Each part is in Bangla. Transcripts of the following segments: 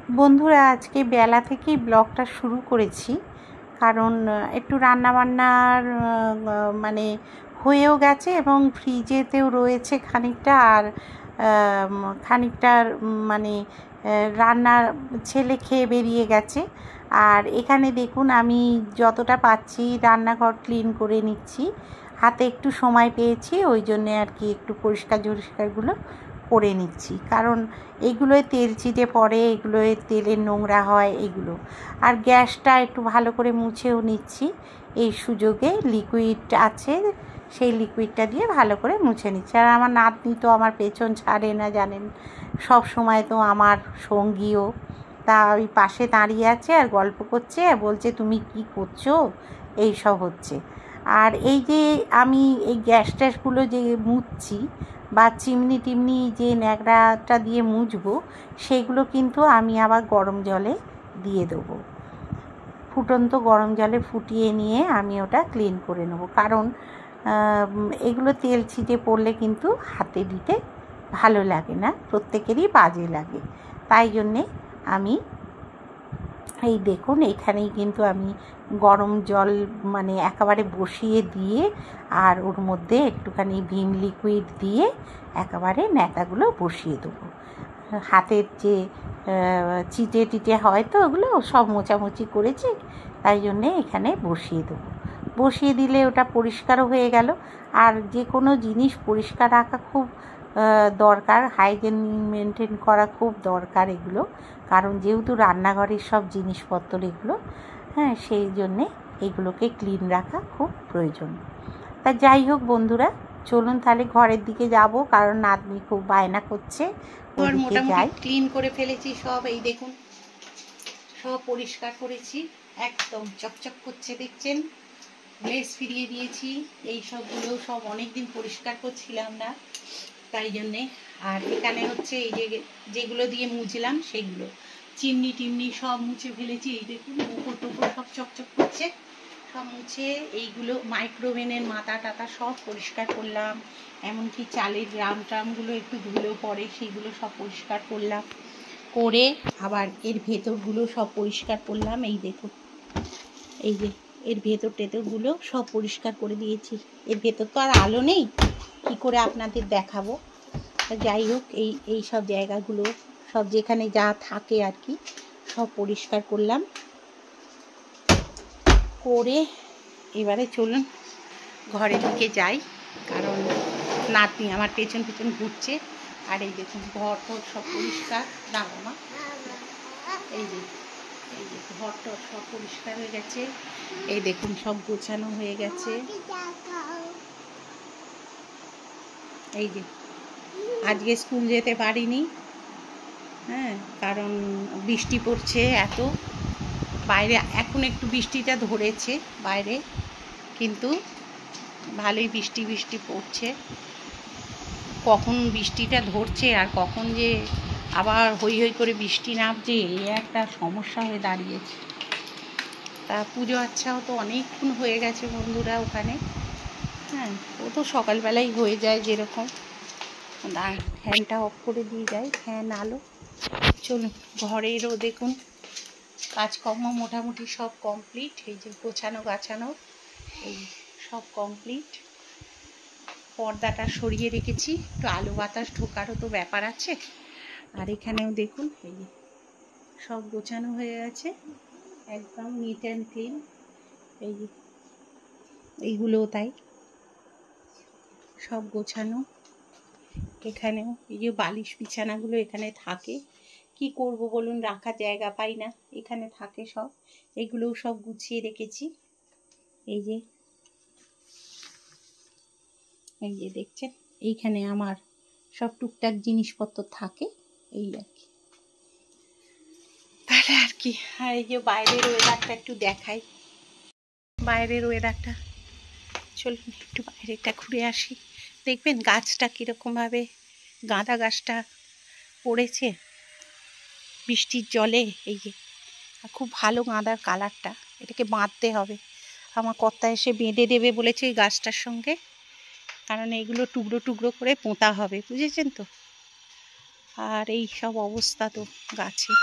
বন্ধুরা, আজকে বেলা থেকেই ব্লগটা শুরু করেছি, কারণ একটু রান্নাবান্নার মানে হয়েও গেছে এবং ফ্রিজেতেও রয়েছে খানিকটা, আর খানিকটার মানে রান্নার ছেলে খেয়ে বেরিয়ে গেছে। আর এখানে দেখুন, আমি যতটা পাচ্ছি রান্নাঘর ক্লিন করে নিচ্ছি, হাতে একটু সময় পেয়েছি, ওই জন্যে আর কি একটু পরিষ্কারগুলো করে নিচ্ছি, কারণ এগুলোয় তেল চিটে পড়ে, এগুলোয় তেলের নোংরা হয় এগুলো। আর গ্যাসটা একটু ভালো করে মুছেও নিচ্ছি, এই সুযোগে লিকুইড আছে, সেই লিকুইডটা দিয়ে ভালো করে মুছে নিচ্ছি। আর আমার নাতনি তো আমার পেছন ছাড়ে না, জানেন, সব সময় তো আমার সঙ্গীও। তা ওই পাশে দাঁড়িয়ে আছে আর গল্প করছে, আর বলছে তুমি কি করছো, এই সব হচ্ছে। আর এই যে আমি এই গ্যাস ট্যাসগুলো যে মুছছি বা চিমনি টিমনি যে ন্যাকড়াটা দিয়ে মুছবো, সেগুলো কিন্তু আমি আবার গরম জলে দিয়ে দেবো, ফুটন্ত গরম জলে ফুটিয়ে নিয়ে আমি ওটা ক্লিন করে নেব, কারণ এগুলো তেল ছিটে পড়লে কিন্তু হাতে দিতে ভালো লাগে না, প্রত্যেকেরই বাজে লাগে। তাই জন্যে আমি এই দেখুন, এখানেই কিন্তু আমি গরম জল মানে একেবারে বসিয়ে দিয়ে, আর ওর মধ্যে একটুখানি ভিম লিকুইড দিয়ে একেবারে ন্যাকাগুলো বসিয়ে দেবো। হাতের যে চিটে টিটে হয় তো, ওগুলো সব মোছামুছি করেছি, তাই জন্যে এখানে বসিয়ে দেবো। বসিয়ে দিলে ওটা পরিষ্কারও হয়ে গেল। আর যে কোনো জিনিস পরিষ্কার রাখা খুব দরকার, হাইজিন মেনটেন করা খুব দরকার এগুলো, কারণ যেহেতু রান্নাঘরের সব জিনিসপত্র এগুলো, হ্যাঁ, সেই জন্যে এগুলোকে ক্লিন রাখা খুব প্রয়োজন। তা যাই হোক বন্ধুরা, চলুন তাহলে ঘরের দিকে যাব, কারণ নাতনি খুব বায়না করছে। মোটামুটি ক্লিন করে ফেলেছি সব, এই দেখুন সব পরিষ্কার করেছি, একদম চকচক করছে, দেখছেন, গ্লেজ ফিরিয়ে দিয়েছি। এই সবগুলো সব অনেক দিন পরিষ্কার করছিলাম না, তাই জন্যে। আর এখানে হচ্ছে এই যেগুলো দিয়ে মুছলাম সেগুলো, চিমনি টিমনি সব মুছে ফেলেছি, এই দেখুন উপর টুকর সব চকচক করছে, সব মুছে এইগুলো মাইক্রোওভেনের মাথা টাতা সব পরিষ্কার করলাম, এমনকি চালের ড্রাম ট্রামগুলো একটু ধুলেও পড়ে, সেইগুলো সব পরিষ্কার করলাম, করে আবার এর ভেতরগুলো সব পরিষ্কার করলাম। এই দেখুন, এই যে এর ভেতর টেতরগুলো সব পরিষ্কার করে দিয়েছি। এর ভেতর তো আর আলো নেই, কি করে আপনাদের দেখাবো। যাই হোক, এই সব জায়গাগুলো সব যেখানে যা থাকে আর কি সব পরিষ্কার করলাম, করে এবারে চলুন ঘরের দিকে যাই, কারণ নাতনি আমার পেছন পেছন ঘুরছে। আর এই দেখুন ঘর টর সব পরিষ্কার, দাঁড়ো মা, এই যে ঘর টর সব পরিষ্কার হয়ে গেছে, এই দেখুন সব গোছানো হয়ে গেছে। এই যে আজকে স্কুল যেতে পারিনি, হ্যাঁ, কারণ বৃষ্টি পড়ছে এত, বাইরে এখন একটু বৃষ্টিটা ধরেছে বাইরে, কিন্তু ভালোই বৃষ্টি পড়ছে। কখন বৃষ্টিটা ধরছে আর কখন যে আবার হই হই করে বৃষ্টি নামছে, এই একটা সমস্যা হয়ে দাঁড়িয়েছে। তা পুজো আচ্ছাও তো অনেকক্ষণ হয়ে গেছে বন্ধুরা ওখানে, হ্যাঁ, ও তো সকালবেলাই হয়ে যায় যেরকম। ফ্যানটা অফ করে দিয়ে যায়, ফ্যান আলো। চলুন ঘরেরও দেখুন কাজকর্ম মোটামুটি সব কমপ্লিট, এই যে গোছানো গাছানো এই সব কমপ্লিট। পর্দাটা সরিয়ে রেখেছি, একটু আলো বাতাস ঢোকারও তো ব্যাপার আছে। আর এখানেও দেখুন এই যে সব গোছানো হয়ে গেছে, একদম নিট অ্যান্ড ক্লিন। এই যে এইগুলোও তাই, সব গোছানো। এখানেও এই যে বালিশ বিছানাগুলো এখানে থাকে, কি করব বলুন, রাখার জায়গা পাই না, এখানে থাকে সব, এগুলোও সব গুছিয়ে রেখেছি। এই যে দেখছেন, এইখানে আমার সব টুকটাক জিনিসপত্র থাকে, এই আর কি, তাহলে আর কি। আর এই যে বাইরের ওয়েদারটা একটু দেখাই, বাইরের ওয়েদারটা, চলুন একটু বাইরেটা ঘুরে আসি। দেখবেন গাছটা কীরকমভাবে, গাঁদা গাছটা পড়েছে বৃষ্টির জলে, এই যে খুব ভালো গাঁদার কালারটা, এটাকে বাঁধতে হবে। আমার কর্তা এসে বেঁধে দেবে বলেছে এই গাছটার সঙ্গে, কারণ এইগুলো টুকরো টুকরো করে পোঁতা হবে, বুঝেছেন তো। আর এই সব অবস্থা তো গাছে,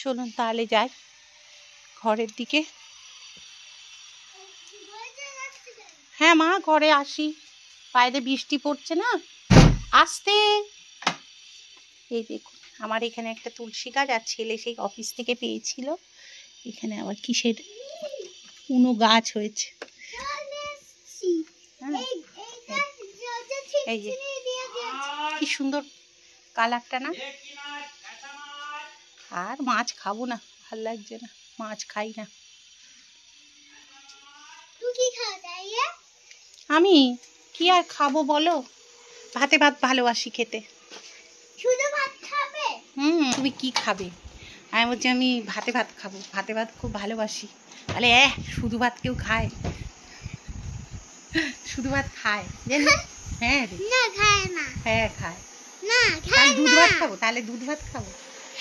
চলুন তাহলে যাই ঘরের দিকে। হ্যাঁ মা, ঘরে আসি, বাইরে বৃষ্টি পড়ছে না, আসতে। এই দেখুন আমার এখানে একটা তুলসী গাছ, আর ছেলে সেই অফিস থেকে পেয়েছিল। এখানে আবার কিসের কোনো গাছ হয়েছে। এই যে কি সুন্দর কালারটা না। আর মাছ খাবো না, ভাল লাগছে না, মাছ খাই না। আমি কি আর খাবো বলো, ভাতে ভাত ভালোবাসি খেতে। তুমি কি খাবে? আমি বলছি আমি ভাতে ভাত খাবো, ভাতে ভাত খুব ভালোবাসি। তাহলে শুধু ভাত কেউ খায়? শুধু ভাত খায় জানি। হ্যাঁ রে, না খায় না। হ্যাঁ খায় না, খায় না। দুধ ভাত খাবো, তাহলে দুধ ভাত খাবো।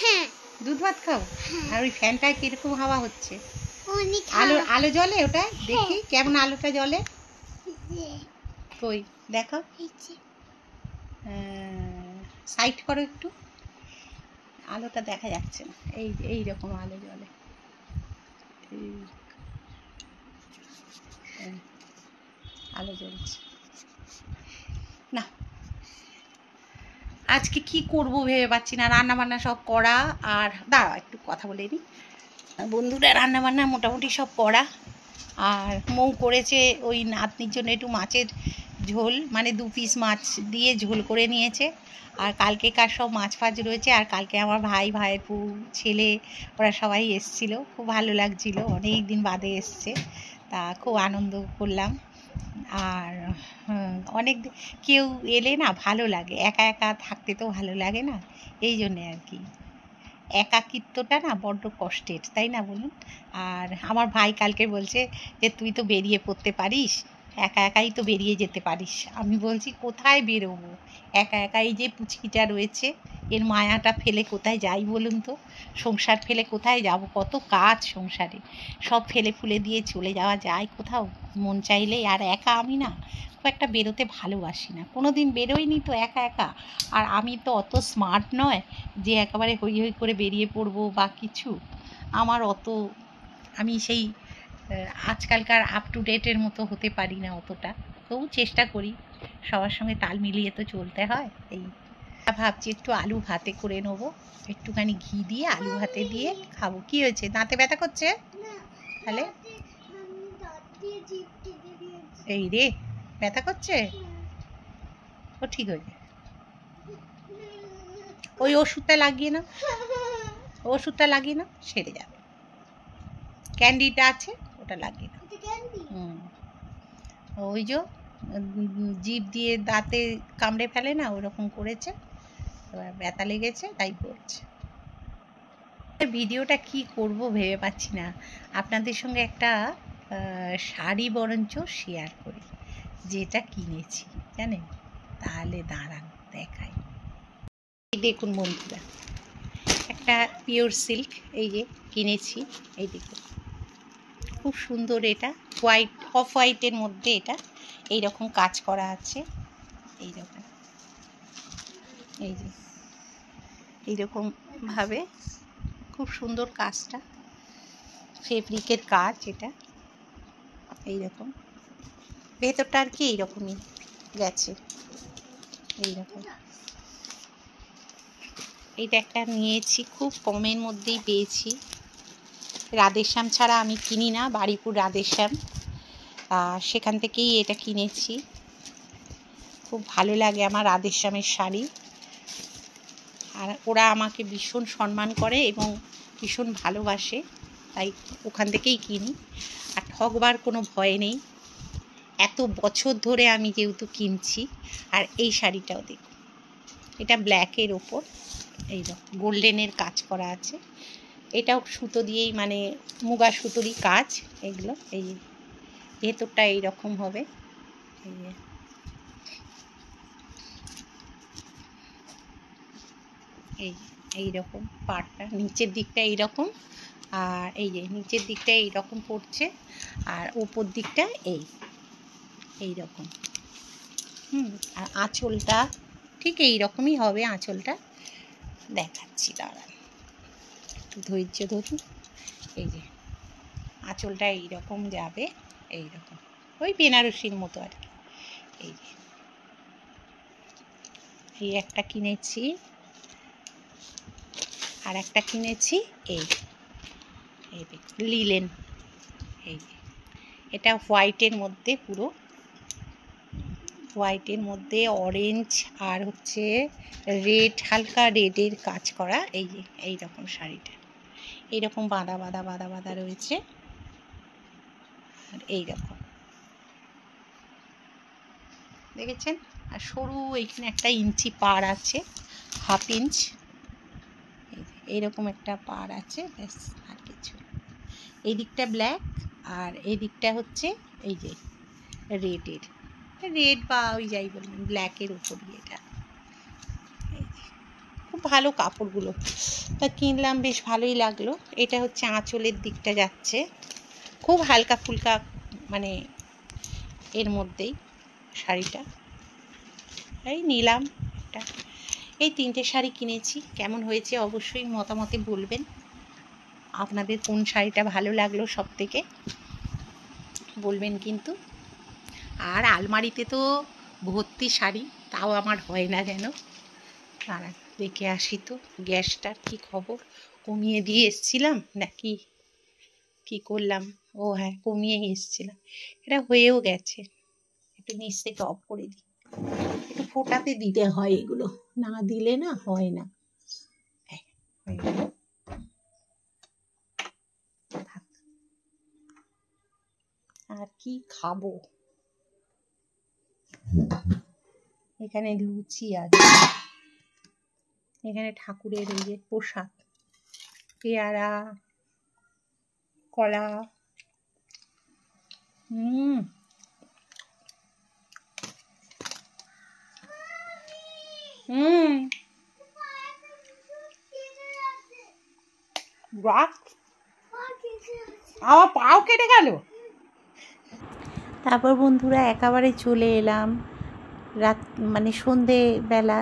হ্যাঁ দুধ ভাত খাবো। আর ওই ফ্যানটায় কিরকম হাওয়া হচ্ছে, আলো আলো জ্বলে ওটা, দেখি কেমন আলোটা জ্বলে। কই দেখো, সাইড করো একটু, আলোটা দেখা যাচ্ছে না। এই রকম আলো জ্বলে। আলো জ্বলছে না। আজকে কি করব ভেবে পাচ্ছি না, রান্না বান্না সব করা। আর দাঁড়া একটু কথা বলে নিই। বন্ধুরা রান্না বান্না মোটামুটি সব করা, আর মৌ করেছে ওই নাতনির জন্য একটু মাছের ঝোল, মানে 2 পিস মাছ দিয়ে ঝোল করে নিয়েছে। আর কালকেকার সব মাছ ফাছ রয়েছে। আর কালকে আমার ভাইয়ের ছেলে ওরা সবাই এসেছিলো, খুব ভালো লাগছিলো, অনেক দিন বাদে এসছে, তা খুব আনন্দ করলাম। আর অনেক কেউ এলে না ভালো লাগে, একা একা থাকতে তো ভালো লাগে না, এই জন্যে আর কি। একাকিত্বটা না বড্ড কষ্টের, তাই না বলুন? আর আমার ভাই কালকে বলছে যে তুই তো বেরিয়ে পড়তে পারিস, একা একাই তো বেরিয়ে যেতে পারিস। আমি বলছি কোথায় বেরোবো, একা একাই যে পুচকিটা রয়েছে, এর মায়াটা ফেলে কোথায় যাই বলুন তো? সংসার ফেলে কোথায় যাব, কত কাজ সংসারে, সব ফেলে ফুলে দিয়ে চলে যাওয়া যায় কোথাও মন চাইলেই। আর একা আমি না খুব একটা বেরোতে ভালোবাসি না, কোনো দিন বেরোইনি তো একা একা। আর আমি তো অত স্মার্ট নয় যে একেবারে হই হই করে বেরিয়ে পড়বো বা কিছু। আমার অত, আমি সেই আজকালকার আপ টু ডেটের মতো হতে পারি না অতটা, তবু চেষ্টা করি, সবার সঙ্গে তাল মিলিয়ে তো চলতে হয়। এই ভাবছি একটু আলু ভাতে করে নেবো, একটুখানি ঘি দিয়ে আলু ভাতে দিয়ে খাবো। কি হয়েছে, দাঁতে ব্যথা করছে? তাহলে এই রে, ব্যথা করছে, ও ঠিক হয়ে যাবে। ওই ওষুধটা লাগিয়ে নাও, ওষুধটা লাগিয়ে নাও, সেরে যাবে। ক্যান্ডিটা আছে, ওটা লাগিয়ে নাও। ওই যে জিভ দিয়ে দাঁতে কামড়ে ফেলে না, ওরকম করেছে, এবার ব্যথা লেগেছে তাই বলছে। ভিডিওটা কি করব ভেবে পাচ্ছি না। আপনাদের সঙ্গে একটা শাড়ি বরঞ্চ শেয়ার করি, যেটা কিনেছি জানেন। তাহলে দাঁড়ান দেখাই। দেখুন বন্ধুরা, একটা পিওর সিল্ক এই যে কিনেছি, এই দেখুন খুব সুন্দর। এটা হোয়াইট, অফ হোয়াইটের মধ্যে এটা এইরকম কাজ করা আছে, এইরকম, এই যে এইরকমভাবে খুব সুন্দর কাজটা, ফেব্রিকের কাজ এটা, এইরকম ভেতরটা আর কি এইরকমই গেছে, এইরকম। এইটা একটা নিয়েছি, খুব কমের মধ্যেই পেয়েছি। রাধেশ্যাম ছাড়া আমি কিনি না, বাড়িপুর রাধেশ্যাম, সেখান থেকেই এটা কিনেছি। খুব ভালো লাগে আমার রাধেশ্যামের শাড়ি, আর ওরা আমাকে ভীষণ সম্মান করে এবং ভীষণ ভালোবাসে, তাই ওখান থেকেই কিনি। আর ঠকবার কোনো ভয় নেই, এত বছর ধরে আমি যেহেতু কিনছি। আর এই শাড়িটাও দেখুন, এটা ব্ল্যাকের ওপর এইরকম গোল্ডেনের কাজ করা আছে। এটাও সুতো দিয়েই, মানে মুগা সুতোরই কাজ এগুলো। এই ভেতরটা এইরকম হবে, এইরকম পাটটা, নিচের দিকটা এইরকম, আর এই যে নিচের দিকটা এইরকম পড়ছে, আর উপর দিকটা এইরকম। আর আঁচলটা ঠিক এইরকমই হবে, আঁচলটা দেখাচ্ছি দাঁড়ান। একটু ধৈর্য ধরুন। এই যে আঁচলটা এইরকম যাবে, এইরকম ওই বেনারসির মতো আর কি। এই যে এই একটা কিনেছি, আর একটা কিনেছি এই লিলেন। এই যে এটা হোয়াইটের মধ্যে, পুরো হোয়াইটের মধ্যে অরেঞ্জ আর হচ্ছে রেড, হালকা রেডের কাজ করা। এই যে এইরকম শাড়িটা এইরকম বাঁধা বাঁধা বাঁধা বাঁধা রয়েছে, আর এইরকম দেখেছেন। আর সরু এইখানে একটা ইঞ্চি পাড় আছে, হাফ ইঞ্চ, এইরকম একটা পাড় আছে, ব্যাস আর কিছু। এই দিকটা ব্ল্যাক আর এই দিকটা হচ্ছে এই যে রেডের, রেড বা ওই যাই বলবেন ব্ল্যাকের উপরই এটা। খুব ভালো কাপড়গুলো, তা কিনলাম, বেশ ভালোই লাগলো। এটা হচ্ছে আঁচলের দিকটা যাচ্ছে, খুব হালকা ফুলকা মানে এর মধ্যেই শাড়িটা, এই নিলাম এটা। এই 3টে শাড়ি কিনেছি, কেমন হয়েছে অবশ্যই মতামতে বলবেন। আপনাদের কোন শাড়িটা ভালো লাগলো সব থেকে বলবেন কিন্তু। আর আলমারিতে তো ভর্তি শাড়ি, তাও আমার হয় না যেন। আর দেখে আসি তো গ্যাসটার কি খবর, কমিয়ে দিয়ে এসছিলাম নাকি কি করলাম? ও হ্যাঁ, কমিয়ে এসছিলাম। এটা হয়েও গেছে, একটু নিচ থেকে অফ করে দিই। একটু ফোটাতে দিতে হয়, এগুলো না দিলে না হয় না। আর কি খাবো, এখানে লুচি আছে, এখানে ঠাকুরের এই যে প্রসাদ, পেয়ারা, কলা। আমার পাও কেটে গেল। তারপর বন্ধুরা একেবারে চলে এলাম রাত, মানে সন্ধেবেলা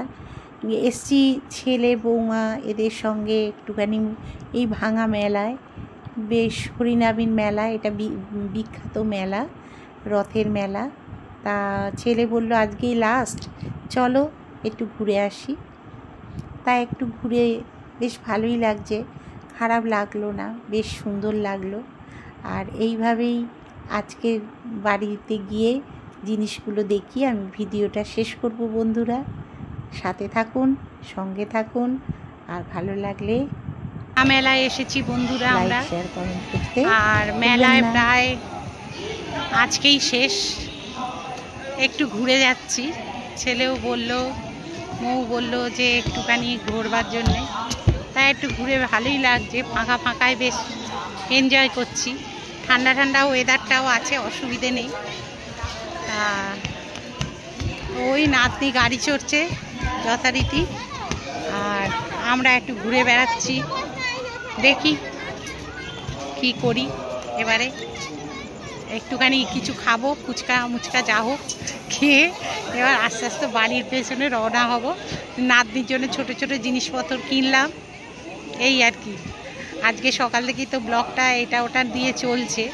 এসছি ছেলে বৌমা এদের সঙ্গে একটুখানি এই ভাঙা মেলায়, বেশ হরিনাবিন মেলা, এটা বিখ্যাত মেলা, রথের মেলা। তা ছেলে বলল আজকেই লাস্ট, চলো একটু ঘুরে আসি। তা একটু ঘুরে বেশ ভালোই লাগছে, খারাপ লাগলো না, বেশ সুন্দর লাগলো। আর এইভাবেই আজকের বাড়িতে গিয়ে জিনিসগুলো দেখিয়ে আমি ভিডিওটা শেষ করব। বন্ধুরা সাথে থাকুন, সঙ্গে থাকুন, আর ভালো লাগলে মেলায় এসেছি বন্ধুরা আমরা, শেয়ার কমেন্ট করতে। আর মেলায় প্রায় আজকেই শেষ, একটু ঘুরে যাচ্ছি। ছেলেও বলল, মৌ বলল যে একটুখানি ঘুরবার জন্যে, তাই একটু ঘুরে ভালোই লাগছে, ফাঁকা ফাঁকায় বেশ এনজয় করছি। ঠান্ডা ঠান্ডা ওয়েদারটাও আছে, অসুবিধে নেই। তা ওই নাতনি গাড়ি চড়ছে যথারীতি, আর আমরা একটু ঘুরে বেড়াচ্ছি, দেখি কি করি। এবারে একটুখানি কিছু খাবো, ফুচকা মুচকা যা হোক খেয়ে এবার আস্তে আস্তে বাড়ির পেছনে রওনা হব। নাতনির জন্য ছোট ছোট জিনিসপত্র কিনলাম, এই আর কি। আজকে সকাল থেকেই তো ব্লগটা এটা ওটা দিয়ে চলছে,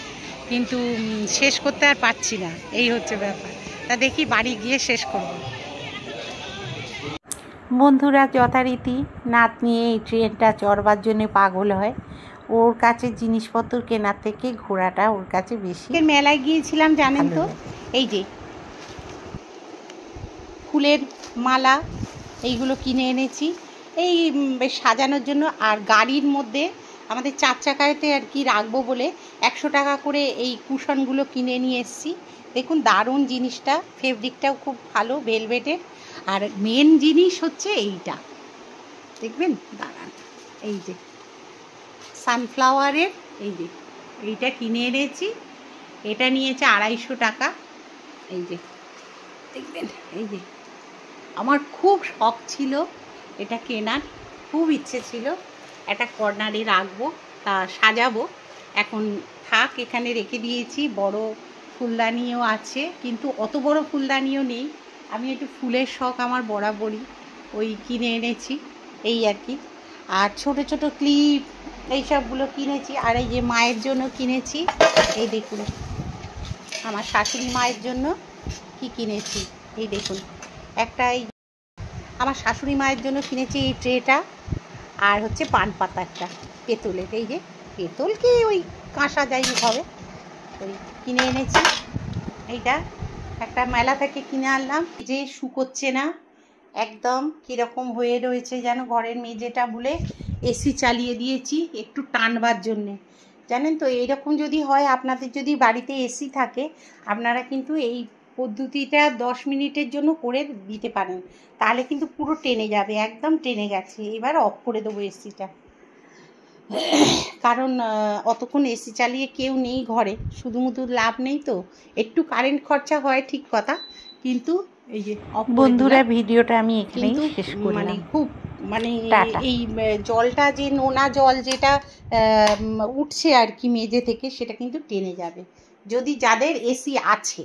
কিন্তু শেষ করতে আর পারছি না, এই হচ্ছে ব্যাপার। তা দেখি বাড়ি গিয়ে শেষ করব। বন্ধুরা যথারীতি নাতনি এই ট্রেনটা চড়বার জন্য পাগল হয়, ওর কাছে জিনিসপত্র কেনার থেকে ঘোরাটা ওর কাছে বেশি। মেলায় গিয়েছিলাম জানেন তো, এই যে ফুলের মালা এইগুলো কিনে এনেছি এই সাজানোর জন্য। আর গাড়ির মধ্যে আমাদের 4 চাকাতে আর কি রাখবো বলে 100 টাকা করে এই কুশনগুলো কিনে নিয়ে এসেছি। দেখুন দারুণ জিনিসটা, ফেব্রিকটাও খুব ভালো ভেলভেটের। আর মেন জিনিস হচ্ছে এইটা, দেখবেন দাঁড়ান, এই যে সানফ্লাওয়ারের, এই যে এইটা কিনে এনেছি, এটা নিয়েছে 250 টাকা। এই যে দেখবেন, এই যে আমার খুব শখ ছিল এটা কেনার, খুব ইচ্ছে ছিল, একটা কর্নারে রাখবো, তা সাজাবো। এখন থাক, এখানে রেখে দিয়েছি। বড় ফুলদানিও আছে, কিন্তু অত বড় ফুলদানিও নেই। আমি একটু ফুলের শখ আমার বরাবরই, ওই কিনে এনেছি এই আর কি। আর ছোট ছোট ক্লিপ, এই সবগুলো কিনেছি। আর এই যে মায়ের জন্য কিনেছি, এই দেখুন আমার শাশুড়ি মায়ের জন্য কি কিনেছি, এই দেখুন একটা এই আমার শাশুড়ি মায়ের জন্য কিনেছি এই ট্রেটা, আর হচ্ছে পান পাতা একটা পেতলের, এই যে পেতল কি ওই কাঁসা যাই হবে, ওই কিনে এনেছি। এইটা একটা মেলা থেকে কিনে আনলাম, যে শুকোচ্ছে না একদম কীরকম হয়ে রয়েছে যেন ঘরের মেঝেটা, বলে এসি চালিয়ে দিয়েছি একটু টানবার জন্যে। জানেন তো এইরকম যদি হয়, আপনাদের যদি বাড়িতে এসি থাকে, আপনারা কিন্তু এই পদ্ধতিটা 10 মিনিটের জন্য করে দিতে পারেন, তাহলে কিন্তু পুরো টেনে যাবে, একদম টেনে গেছে। এবার অফ করে দেবো এসিটা, কারণ অতক্ষণ এসি চালিয়ে কেউ নেই ঘরে, শুধুমুধু লাভ নেই তো, একটু কারেন্ট খরচা হয় ঠিক কথা, কিন্তু এই যে বন্ধুরা ভিডিওটা আমি এখানেই শেষ করলাম। মানে খুব মানে এই জলটা যে নোনা জল যেটা উঠছে আর কি মেঝে থেকে, সেটা কিন্তু টেনে যাবে যদি যাদের এসি আছে।